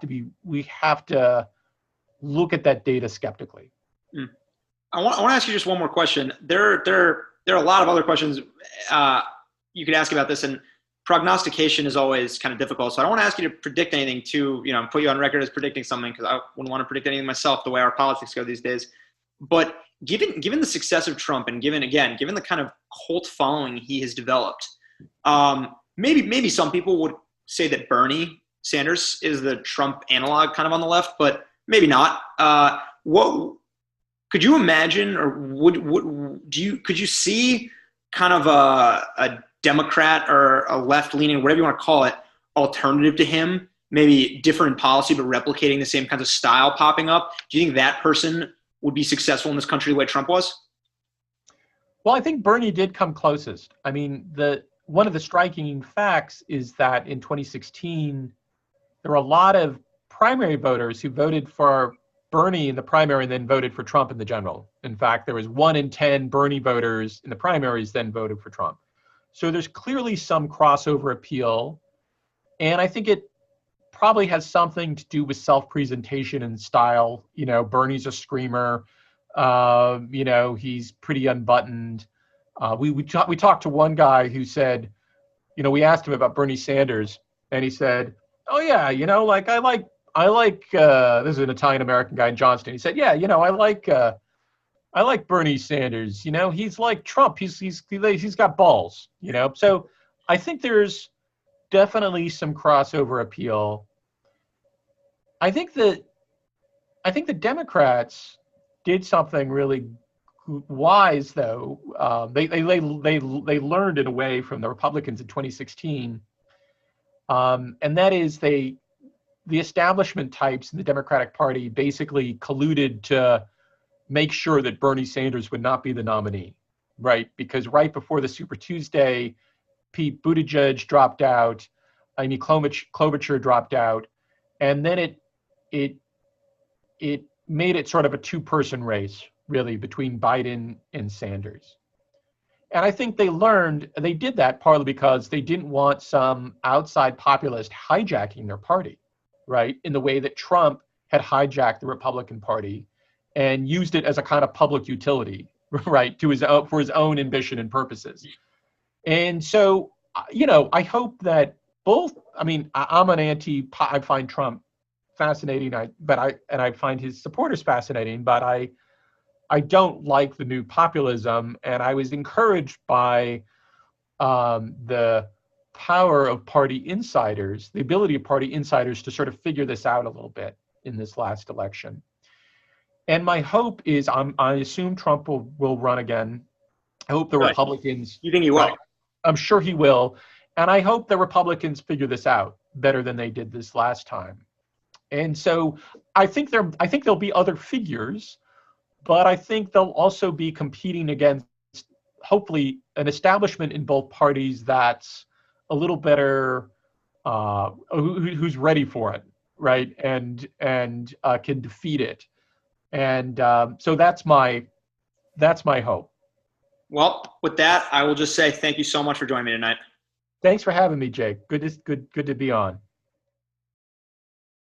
to look at that data skeptically. I want to ask you just one more question. There are a lot of other questions you could ask about this, and prognostication is always kind of difficult. So I don't want to ask you to predict anything put you on record as predicting something, because I wouldn't want to predict anything myself the way our politics go these days. But given the success of Trump and given the kind of cult following he has developed, maybe some people would say that Bernie Sanders is the Trump analog kind of on the left, but maybe not. What could you imagine, or could you see kind of a Democrat or a left-leaning, whatever you want to call it, alternative to him, maybe different in policy but replicating the same kinds of style popping up, do you think that person would be successful in this country the way Trump was? Well, I think Bernie did come closest. I mean, one of the striking facts is that in 2016, there were a lot of primary voters who voted for Bernie in the primary and then voted for Trump in the general. In fact, there was 1 in 10 Bernie voters in the primaries then voted for Trump. So there's clearly some crossover appeal. And I think it probably has something to do with self-presentation and style. You know, Bernie's a screamer. You know, he's pretty unbuttoned. We talked to one guy who said, you know, we asked him about Bernie Sanders, and he said, "Oh yeah, you know, like I like this is an Italian American guy in Johnston. He said, yeah, you know, I like Bernie Sanders. You know, he's like Trump. He's got balls. You know, so I think there's definitely some crossover appeal. I think the Democrats did something really wise, though. They learned in a way from the Republicans in 2016, and that is the establishment types in the Democratic Party basically colluded to make sure that Bernie Sanders would not be the nominee, right? Because right before the Super Tuesday, Pete Buttigieg dropped out, Amy Klobuchar dropped out, and then it made it sort of a two-person race, really, between Biden and Sanders. And I think they did that partly because they didn't want some outside populist hijacking their party, right, in the way that Trump had hijacked the Republican Party and used it as a kind of public utility, right, for his own ambition and purposes. And so, you know, I hope that I'm an I find Trump fascinating, I find his supporters fascinating, but I don't like the new populism, and I was encouraged by the power of party insiders, the ability of party insiders to sort of figure this out a little bit in this last election. And my hope is, I assume Trump will run again. I hope the Republicans. You think he will? I'm sure he will, and I hope the Republicans figure this out better than they did this last time. And so I think there'll be other figures, but I think they'll also be competing against, hopefully, an establishment in both parties that's a little better, who's ready for it, right, and can defeat it. And so that's my hope. Well, with that, I will just say thank you so much for joining me tonight. Thanks for having me, Jake. Good to be on.